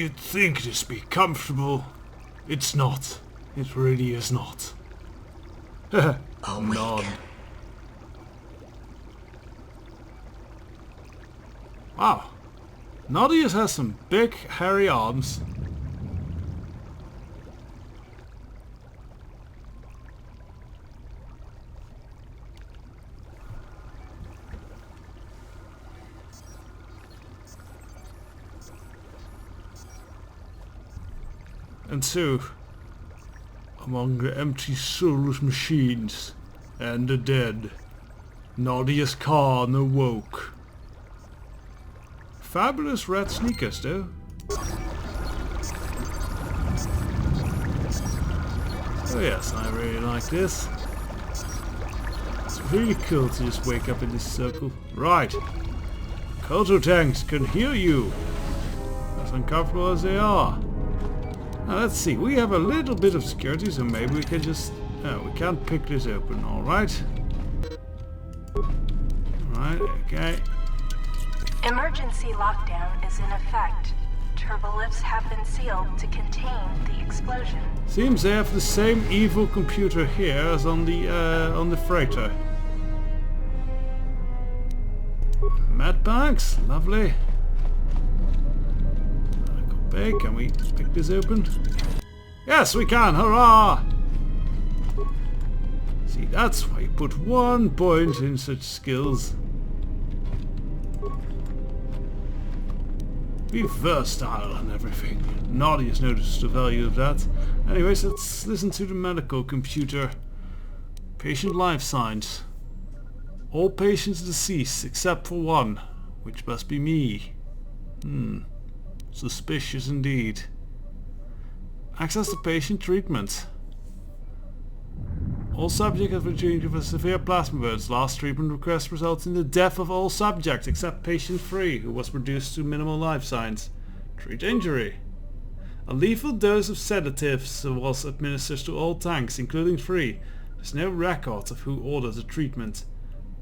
You'd think this be comfortable. It's not. It really is not. Nod. Wow. Nodius has some big, hairy arms. And so, among the empty soulless machines and the dead, Nodius Kaan awoke. Fabulous red sneakers, though. Oh yes, I really like this. It's really cool to just wake up in this circle. Right. KotOR tanks can hear you. As uncomfortable as they are. Now let's see, we have a little bit of security, so maybe we can just... Oh, we can't pick this open, alright. Alright, okay. Emergency lockdown is in effect. Turbolifts have been sealed to contain the explosion. Seems they have the same evil computer here as on the freighter. Med packs, lovely. Okay, can we pick this open? Yes, we can! Hurrah! See, that's why you put 1 point in such skills. Be versatile and everything. Nodius noticed the value of that. Anyways, let's listen to the medical computer. Patient life signs. All patients deceased except for one, which must be me. Suspicious indeed. Access to patient treatment. All subjects have been treated for severe plasma burns. Last treatment request results in the death of all subjects except patient 3, who was reduced to minimal life signs. Treat injury. A lethal dose of sedatives was administered to all tanks, including 3. There's no record of who ordered the treatment.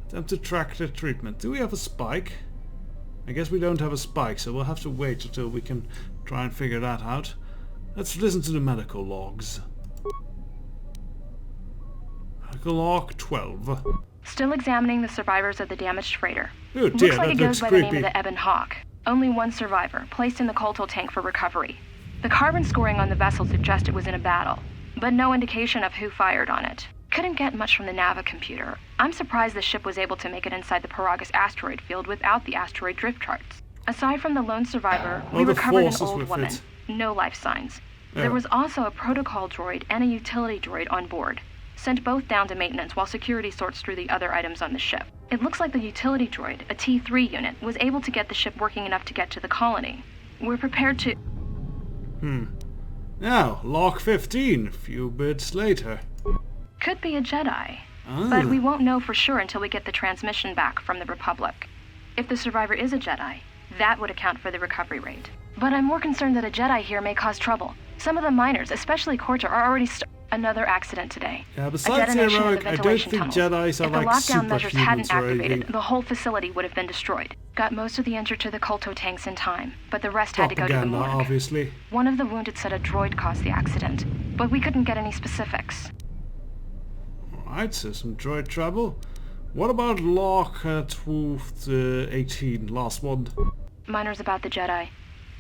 Attempt to track the treatment. Do we have a spike? I guess we don't have a spike, so we'll have to wait until we can try and figure that out. Let's listen to the medical logs. Medical log 12. Still examining the survivors of the damaged freighter. Oh dear, Looks like it goes by creepy. the name of the Ebon Hawk. Only one survivor, placed in the KotOR tank for recovery. The carbon scoring on the vessel suggests it was in a battle, but no indication of who fired on it. Couldn't get much from the Nava computer. I'm surprised the ship was able to make it inside the Peragus asteroid field without the asteroid drift charts. Aside from the lone survivor, we recovered an old woman. No life signs. Yeah. There was also a protocol droid and a utility droid on board. Sent both down to maintenance while security sorts through the other items on the ship. It looks like the utility droid, a T3 unit, was able to get the ship working enough to get to the colony. We're prepared to... Now, log 15, a few bits later. Could be a Jedi. But we won't know for sure until we get the transmission back from the Republic. If the survivor is a Jedi, that would account for the recovery rate. But I'm more concerned that a Jedi here may cause trouble. Some of the miners, especially KotOR, are already Another accident today. Yeah, besides heroic, I don't think Jedis are like superhumans or anything. If the lockdown measures hadn't activated, the whole facility would have been destroyed. Got most of the injured to the KotOR tanks in time, but the rest had to go to the morgue. Obviously. One of the wounded said a droid caused the accident, but we couldn't get any specifics. Alright, so some droid trouble. What about log 18, last one? Miners about the Jedi.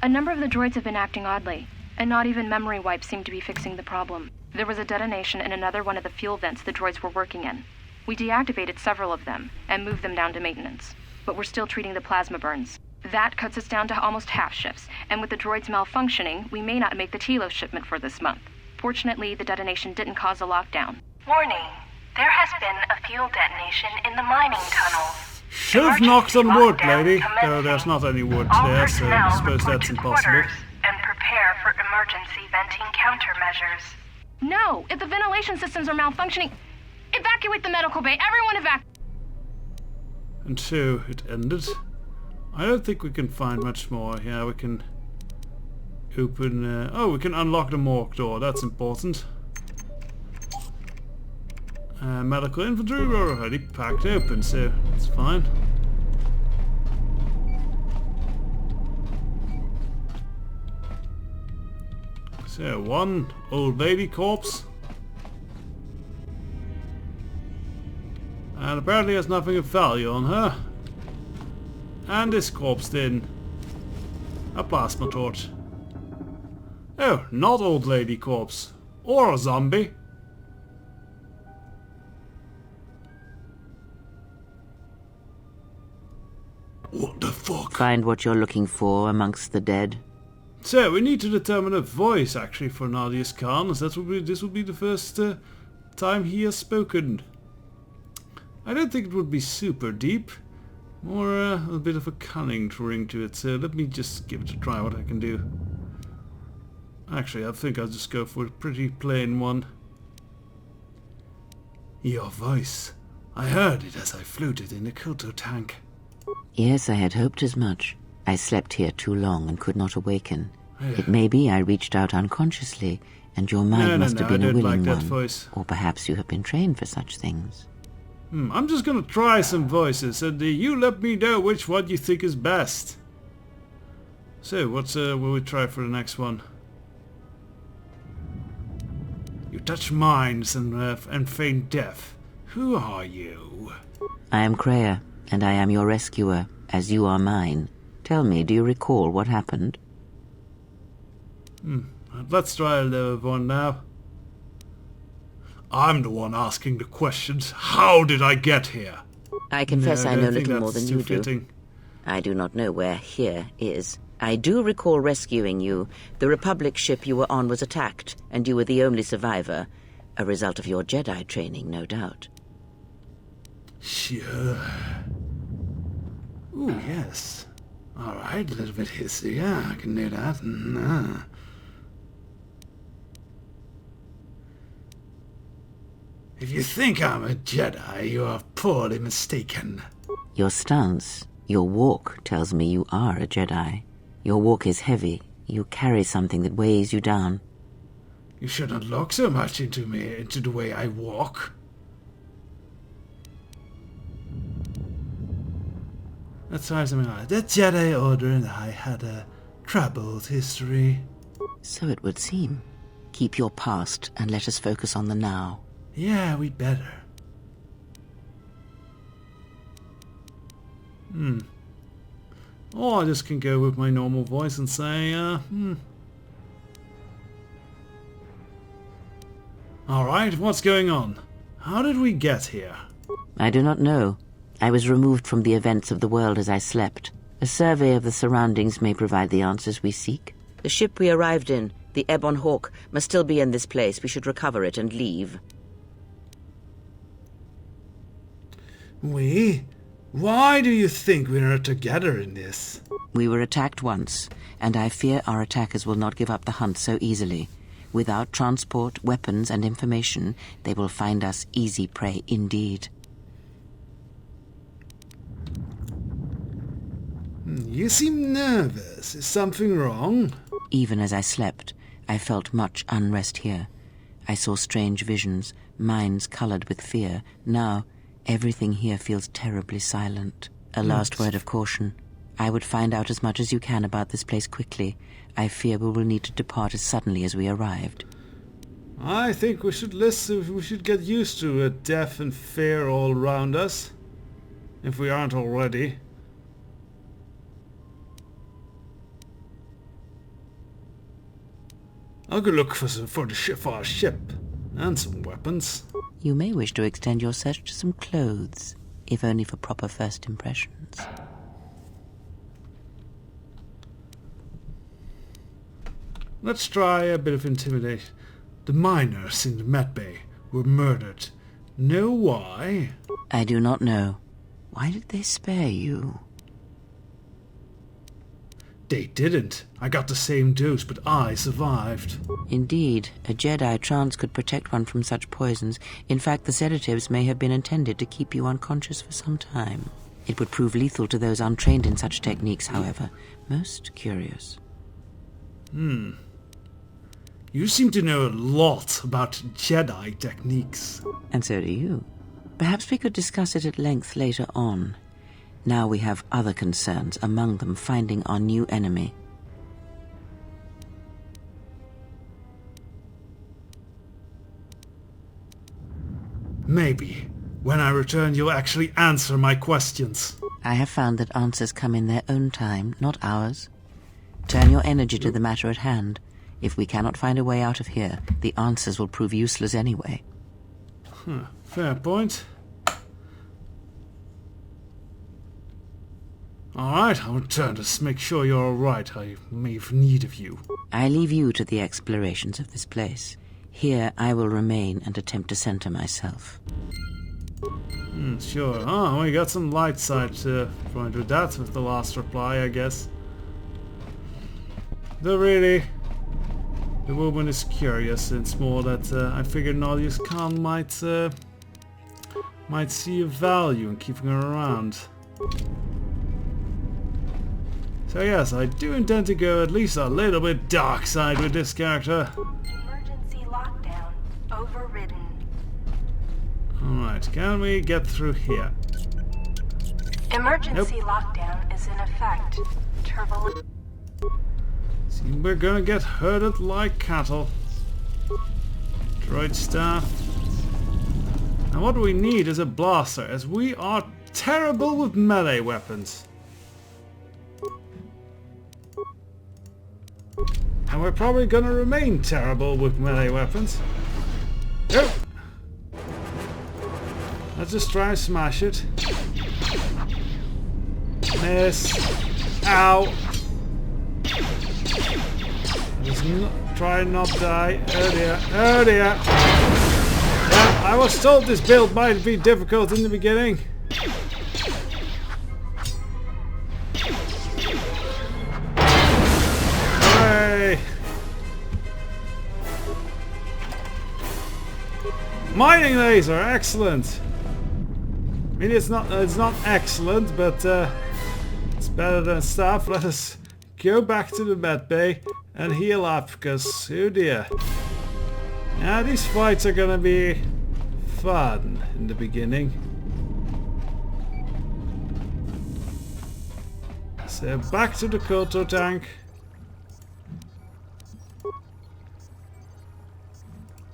A number of the droids have been acting oddly, and not even memory wipes seem to be fixing the problem. There was a detonation in another one of the fuel vents the droids were working in. We deactivated several of them and moved them down to maintenance, but we're still treating the plasma burns. That cuts us down to almost half shifts, and with the droids malfunctioning, we may not make the Telos shipment for this month. Fortunately, the detonation didn't cause a lockdown. Warning. There has been a fuel detonation in the mining tunnels. Should have knocked on wood, lady. Though there's not any wood there, so I suppose that's impossible. And prepare for emergency venting countermeasures. No! If the ventilation systems are malfunctioning, evacuate the medical bay! Everyone evacuate! And so it ended. I don't think we can find much more. Yeah, we can open... we can unlock the morgue door. That's important. Medical inventory, we're already packed open, so it's fine. So, one old lady corpse. And apparently has nothing of value on her. And this corpse then. A plasma torch. Oh, not old lady corpse. Or a zombie. What the fuck? Find what you're looking for amongst the dead. So, we need to determine a voice actually for Nodius Kaan, as this will be the first time he has spoken. I don't think it would be super deep. More a bit of a cunning ring to it, so let me just give it a try what I can do. Actually, I think I'll just go for a pretty plain one. Your voice. I heard it as I floated in the KotOR tank. Yes, I had hoped as much. I slept here too long and could not awaken. It may be I reached out unconsciously, and your mind must have been a willing one. Voice. Or perhaps you have been trained for such things. I'm just gonna try some voices, and you let me know which one you think is best. So, what will we try for the next one? You touch minds and feign death. Who are you? I am Kreia, and I am your rescuer, as you are mine. Tell me, do you recall what happened? Let's try a lower one now. I'm the one asking the questions. How did I get here? I confess I know little more than you do. Fitting. I do not know where here is. I do recall rescuing you. The Republic ship you were on was attacked, and you were the only survivor. A result of your Jedi training, no doubt. Sure. Ooh, yes. Alright, a little bit history. Yeah, I can do that. If you think I'm a Jedi, you are poorly mistaken. Your stance, your walk tells me you are a Jedi. Your walk is heavy. You carry something that weighs you down. You shouldn't look so much into the way I walk. Let's try something like that. The Jedi Order and I had a troubled history. So it would seem. Keep your past and let us focus on the now. Yeah, we'd better. Or I just can go with my normal voice and say, Alright, what's going on? How did we get here? I do not know. I was removed from the events of the world as I slept. A survey of the surroundings may provide the answers we seek. The ship we arrived in, the Ebon Hawk, must still be in this place. We should recover it and leave. Why do you think we are together in this? We were attacked once, and I fear our attackers will not give up the hunt so easily. Without transport, weapons, and information, they will find us easy prey indeed. You seem nervous. Is something wrong? Even as I slept, I felt much unrest here. I saw strange visions, minds colored with fear. Now, everything here feels terribly silent. A last word of caution. I would find out as much as you can about this place quickly. I fear we will need to depart as suddenly as we arrived. I think we should listen. We should get used to death and fear all around us, if we aren't already. I'll go look for our ship and some weapons. You may wish to extend your search to some clothes, if only for proper first impressions. Let's try a bit of intimidation. The miners in the medbay were murdered. Know why? I do not know. Why did they spare you? They didn't. I got the same dose, but I survived. Indeed, a Jedi trance could protect one from such poisons. In fact, the sedatives may have been intended to keep you unconscious for some time. It would prove lethal to those untrained in such techniques, however. Most curious. You seem to know a lot about Jedi techniques. And so do you. Perhaps we could discuss it at length later on. Now we have other concerns, among them finding our new enemy. Maybe, when I return, you'll actually answer my questions. I have found that answers come in their own time, not ours. Turn your energy to the matter at hand. If we cannot find a way out of here, the answers will prove useless anyway. Fair point. Alright, I'll return to make sure you're alright. I may have need of you. I leave you to the explorations of this place. Here I will remain and attempt to center myself. Sure. Oh, we got some light side point with that with the last reply, I guess. Though really, the woman is curious. It's more that I figured Nodius Kaan might see a value in keeping her around. So yes, I do intend to go at least a little bit dark side with this character. Emergency lockdown overridden. Alright, can we get through here? Emergency lockdown is in effect. Turbulence. See, we're gonna get herded like cattle. Droid staff. And what we need is a blaster, as we are terrible with melee weapons. And we're probably gonna remain terrible with melee weapons. Yep. Let's just try and smash it. Miss. Ow. Just try and not die. Oh dear. Oh dear. Yeah, I was told this build might be difficult in the beginning. Hooray. Mining laser, excellent. I mean, it's not excellent, but it's better than stuff. Let us go back to the med bay and heal up, because oh dear. Yeah, these fights are gonna be fun in the beginning. So back to the KotOR tank.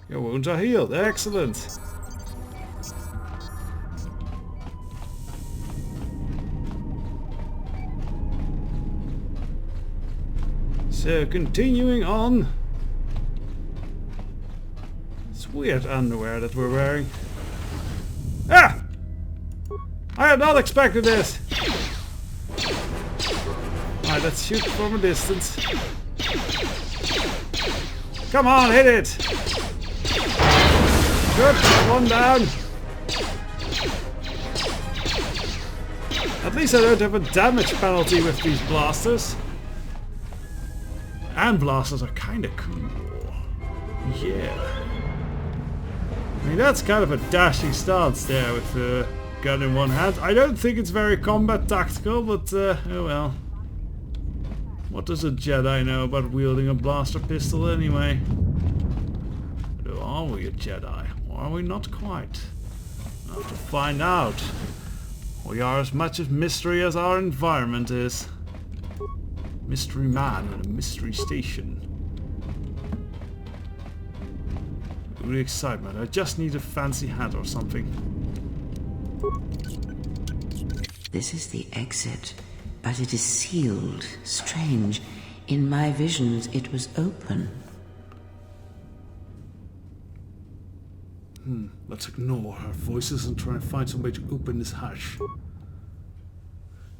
Your wounds are healed, excellent. So, continuing on. It's weird underwear that we're wearing. Ah! I had not expected this! Alright, let's shoot from a distance. Come on, hit it! Good, one down. At least I don't have a damage penalty with these blasters. And blasters are kinda cool. Yeah. I mean, that's kind of a dashing stance there with a gun in one hand. I don't think it's very combat tactical, but oh well. What does a Jedi know about wielding a blaster pistol anyway? Or are we a Jedi? Or are we not quite? I'll have to find out. We are as much a mystery as our environment is. Mystery man and a mystery station. Really excitement. I just need a fancy hat or something. This is the exit, but it is sealed. Strange. In my visions, it was open. Let's ignore her voices and try and find some way to open this hatch.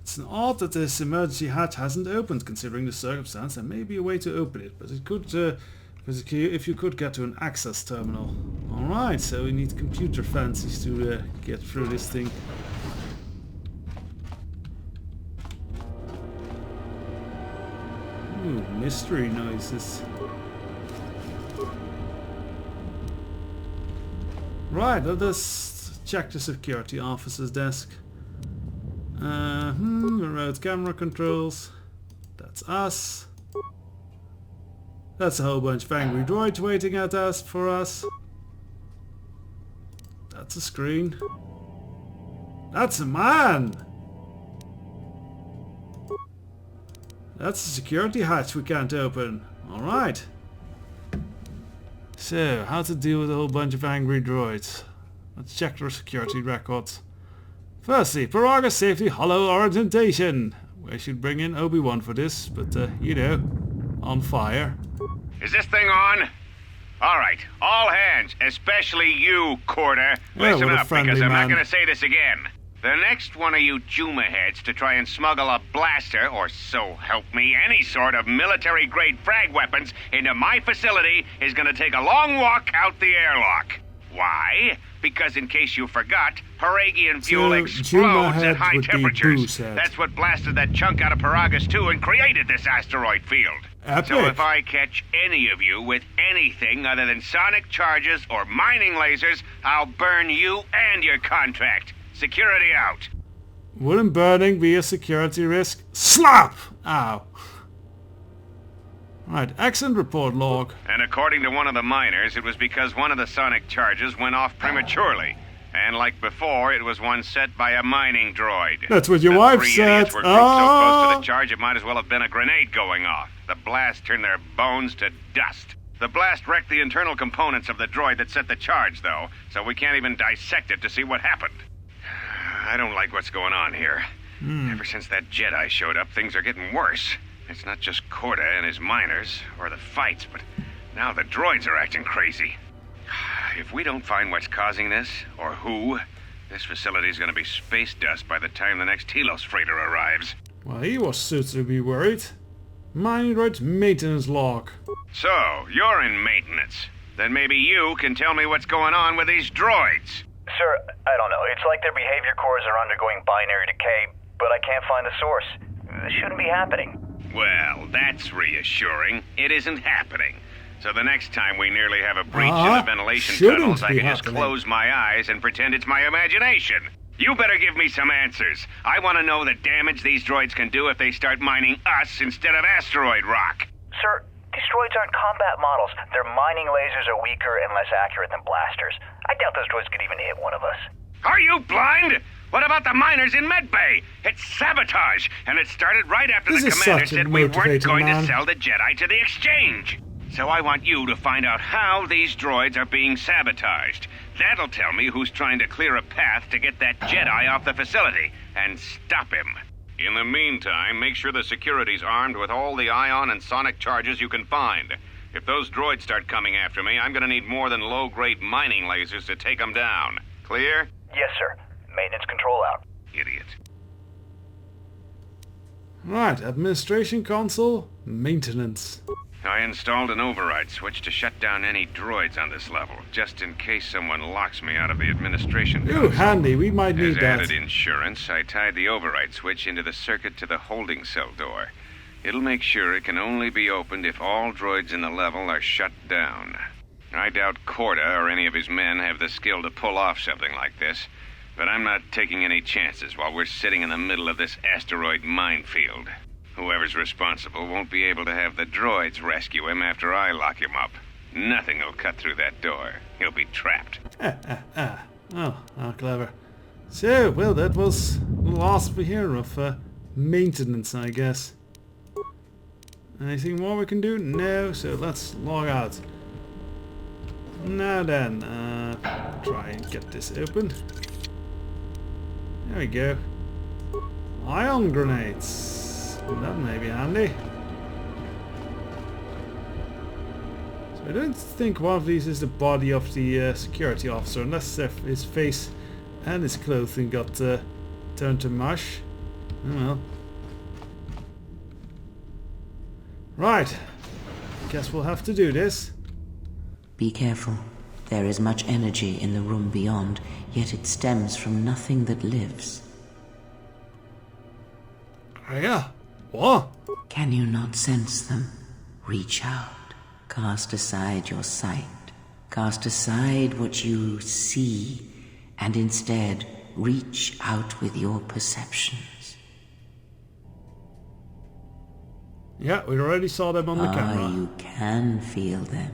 It's odd that this emergency hatch hasn't opened, considering the circumstance. There may be a way to open it, but it could, if you could get to an access terminal. Alright, so we need computer fancies to get through this thing. Ooh, mystery noises. Right, let us check the security officer's desk. Remote camera controls. That's us. That's a whole bunch of angry droids waiting at us for us. That's a screen. That's a man! That's a security hatch we can't open. Alright. So, how to deal with a whole bunch of angry droids. Let's check their security records. Firstly, Peragus safety hollow orientation. We should bring in Obi-Wan for this, but you know, on fire. Is this thing on? Alright, all hands, especially you, KotOR. Listen what a up, friendly because I'm man. not going to say this again. The next one of you Juma heads to try and smuggle a blaster, or so help me, any sort of military-grade frag weapons into my facility is going to take a long walk out the airlock. Why? Because in case you forgot, Peragian fuel So, explodes Juma at head high would be temperatures. Boo's head. That's what blasted that chunk out of Peragus 2 and created this asteroid field. Epic. So if I catch any of you with anything other than sonic charges or mining lasers, I'll burn you and your contract. Security out. Wouldn't burning be a security risk? Slap! Ow. Right, accident report log. And according to one of the miners, it was because one of the sonic charges went off prematurely. And like before, it was one set by a mining droid. That's what your The wife three said. idiots were grouped so close to the charge it might as well have been a grenade going off. The blast turned their bones to dust. The blast wrecked the internal components of the droid that set the charge, though, so we can't even dissect it to see what happened. I don't like what's going on here. Ever since that Jedi showed up, things are getting worse. It's not just KotOR and his miners, or the fights, but now the droids are acting crazy. If we don't find what's causing this, or who, this facility's gonna be space dust by the time the next Telos freighter arrives. Well, he was suitably worried. Mining droid's maintenance log. So, you're in maintenance. Then maybe you can tell me what's going on with these droids. Sir, I don't know. It's like their behavior cores are undergoing binary decay, but I can't find the source. This shouldn't be happening. Well, that's reassuring. It isn't happening. So the next time we nearly have a breach in the ventilation shouldn't tunnels, I be can just happening. close my eyes and pretend it's my imagination. You better give me some answers. I want to know the damage these droids can do if they start mining us instead of asteroid rock. Sir, these droids aren't combat models. Their mining lasers are weaker and less accurate than blasters. I doubt those droids could even hit one of us. Are you blind? What about the miners in Medbay? It's sabotage, and it started right after This the is commander such a said we weren't motivated going man. to sell the Jedi to the exchange. So I want you to find out how these droids are being sabotaged. That'll tell me who's trying to clear a path to get that Jedi off the facility and stop him. In the meantime, make sure the security's armed with all the ion and sonic charges you can find. If those droids start coming after me, I'm gonna need more than low-grade mining lasers to take them down. Clear? Yes, sir. Maintenance control out. Idiot. Right, administration console, maintenance. I installed an override switch to shut down any droids on this level, just in case someone locks me out of the administration Ooh, console. handy, we might As need that. added insurance, I tied the override switch into the circuit to the holding cell door. It'll make sure it can only be opened if all droids in the level are shut down. I doubt KotOR or any of his men have the skill to pull off something like this, but I'm not taking any chances while we're sitting in the middle of this asteroid minefield. Whoever's responsible won't be able to have the droids rescue him after I lock him up. Nothing will cut through that door. He'll be trapped. Oh, how clever. So, well, that was the last we hear of maintenance, I guess. Anything more we can do? No, so let's log out. Now then, try and get this open. There we go. Ion grenades. That may be handy. So I don't think one of these is the body of the security officer, unless his face and his clothing got turned to mush. Oh well. Right. Guess we'll have to do this. Be careful. There is much energy in the room beyond, yet it stems from nothing that lives. Oh yeah. What? Can you not sense them? Reach out. Cast aside your sight. Cast aside what you see, and instead reach out with your perceptions. Yeah, we already saw them on the camera. You can feel them.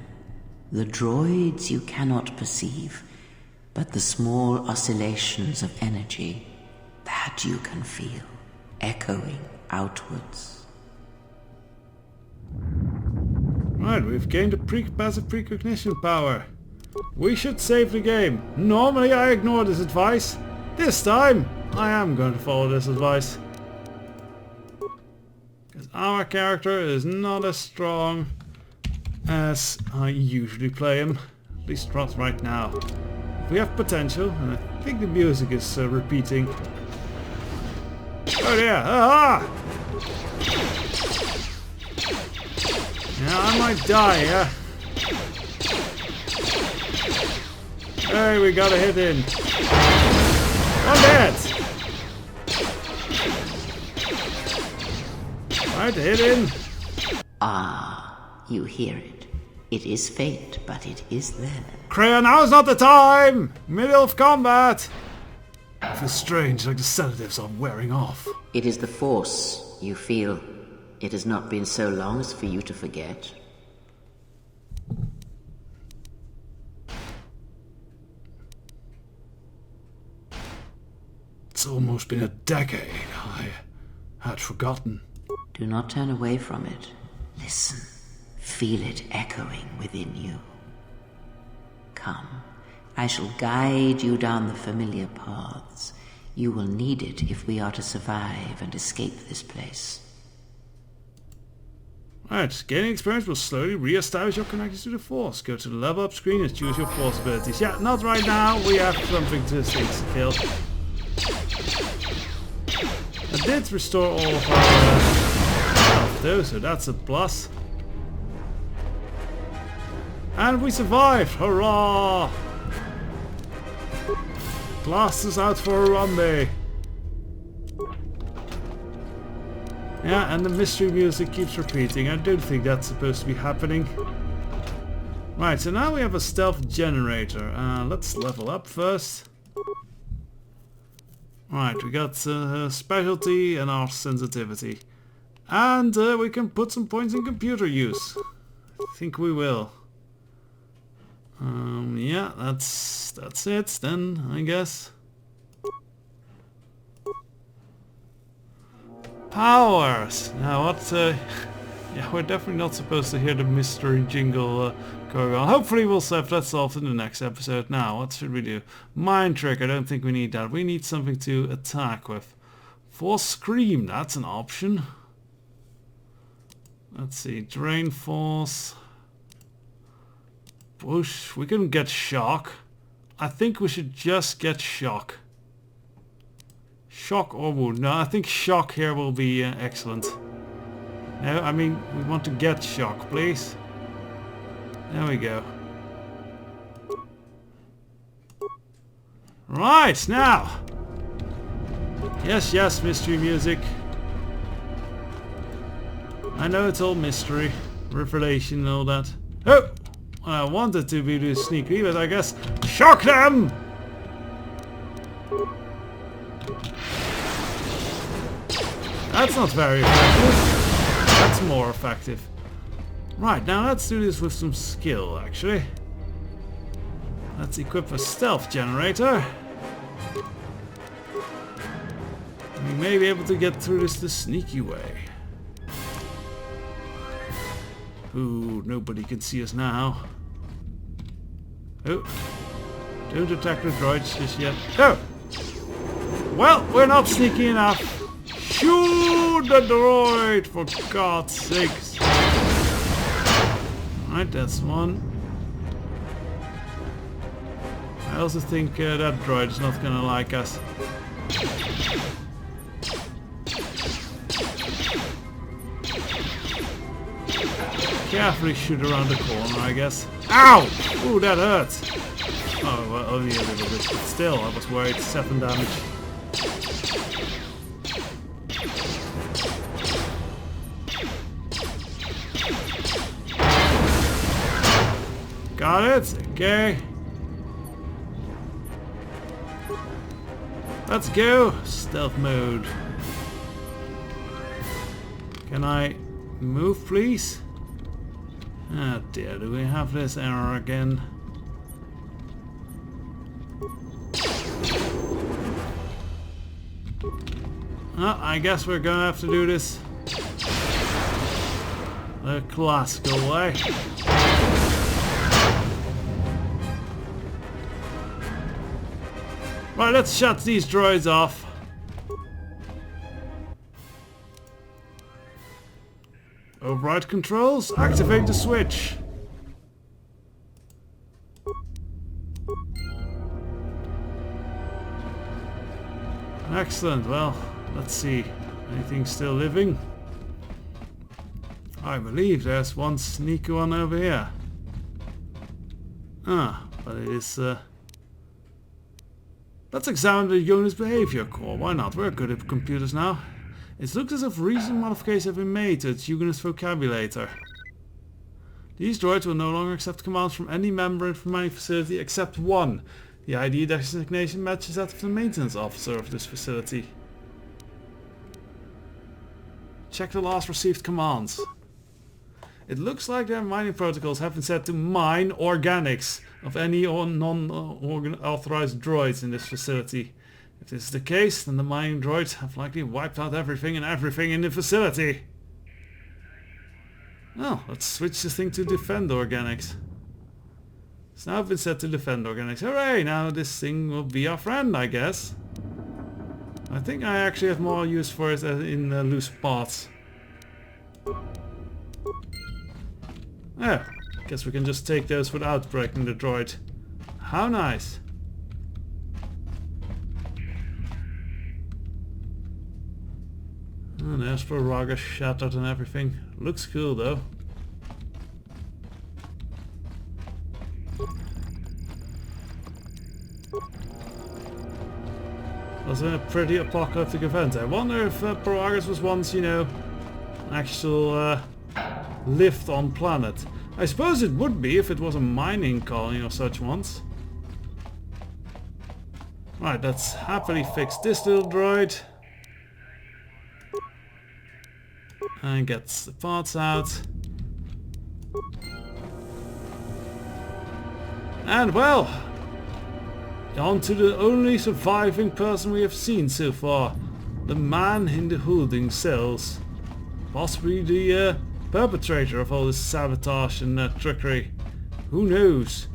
The droids you cannot perceive, but the small oscillations of energy, that you can feel, echoing outwards. Right, we've gained a passive precognition power. We should save the game. Normally I ignore this advice. This time I am going to follow this advice. Because our character is not as strong as I usually play him. At least not right now. We have potential, and I think the music is repeating. Oh yeah! Ah! Yeah, I might die, yeah? Hey, we got a hit in. One hit! Right, hit in. Ah, you hear it. It is faint, but it is there. Kreia, now's not the time! Middle of combat! I feel strange, like the sedatives are wearing off. It is the Force, you feel. It has not been so long as for you to forget. It's almost been a decade. I had forgotten. Do not turn away from it. Listen. Feel it echoing within you. Come. I shall guide you down the familiar paths. You will need it if we are to survive and escape this place. Right, gaining experience will slowly re-establish your connection to the Force. Go to the level up screen and choose your Force abilities. Yeah, not right now. We have something to kill. I did restore all of our health though, so that's a plus. And we survived! Hurrah! Blast us out for a run day. Yeah, and the mystery music keeps repeating. I don't think that's supposed to be happening. Right, so now we have a stealth generator. Let's level up first. Right, we got specialty and our sensitivity. And we can put some points in computer use. I think we will. Yeah, that's it then, I guess. Powers! Now what, yeah, we're definitely not supposed to hear the mystery jingle going on. Hopefully we'll have that solved in the next episode. Now, what should we do? Mind trick, I don't think we need that. We need something to attack with. Force scream, that's an option. Let's see, drain force. Whoosh, we can get shock. I think we should just get shock. Shock or wound. No, I think shock here will be excellent. No, I mean, we want to get shock, please. There we go. Right, now. Yes, yes, mystery music. I know it's all mystery, revelation and all that. Oh! I wanted to be too sneaky, but I guess shock them! That's not very effective. That's more effective. Right, now let's do this with some skill, actually. Let's equip a stealth generator. We may be able to get through this the sneaky way. Ooh, nobody can see us now. Oh, don't attack the droids just yet. Oh! Well, we're not sneaky enough. Shoot the droid, for God's sakes. Alright, that's one. I also think that droid is not gonna like us. Carefully shoot around the corner, I guess. Ow! Ooh, that hurts. Oh, well, only a little bit, but still, I was worried. 7 damage. Got it? Okay. Let's go! Stealth mode. Can I move, please? Ah dear, do we have this error again? Oh, I guess we're gonna have to do this the classical way. Right, let's shut these droids off. Override controls, activate the switch. Excellent, well, let's see. Anything still living? I believe there's one sneaky one over here. Ah, but it is... Let's examine the unit's behavior core. Why not? We're good at computers now. It looks as if recent modifications have been made to its unit's vocabulator. These droids will no longer accept commands from any member from any facility except one. The ID designation matches that of the maintenance officer of this facility. Check the last received commands. It looks like their mining protocols have been set to mine organics of any non-authorized droids in this facility. If this is the case, then the mining droids have likely wiped out everything in the facility. Well, let's switch this thing to defend organics. It's now been set to defend organics. Hooray! Now this thing will be our friend, I guess. I think I actually have more use for it in loose parts. Oh, guess we can just take those without breaking the droid. How nice. And there's Peragus shattered and everything. Looks cool though. Was in a pretty apocalyptic event. I wonder if Peragus was once, you know, actual lived on planet. I suppose it would be if it was a mining colony or such once. Right, let's happily fix this little droid. And get the parts out. And well, on to the only surviving person we have seen so far. The man in the holding cells. Possibly the perpetrator of all this sabotage and trickery. Who knows?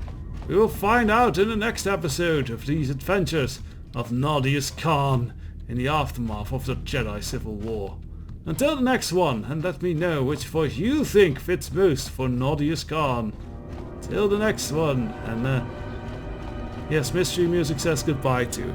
We will find out in the next episode of these adventures of Nodius Kaan in the aftermath of the Jedi Civil War. Until the next one, and let me know which voice you think fits most for Nodius Kaan. Till the next one, and yes, mystery music says goodbye too.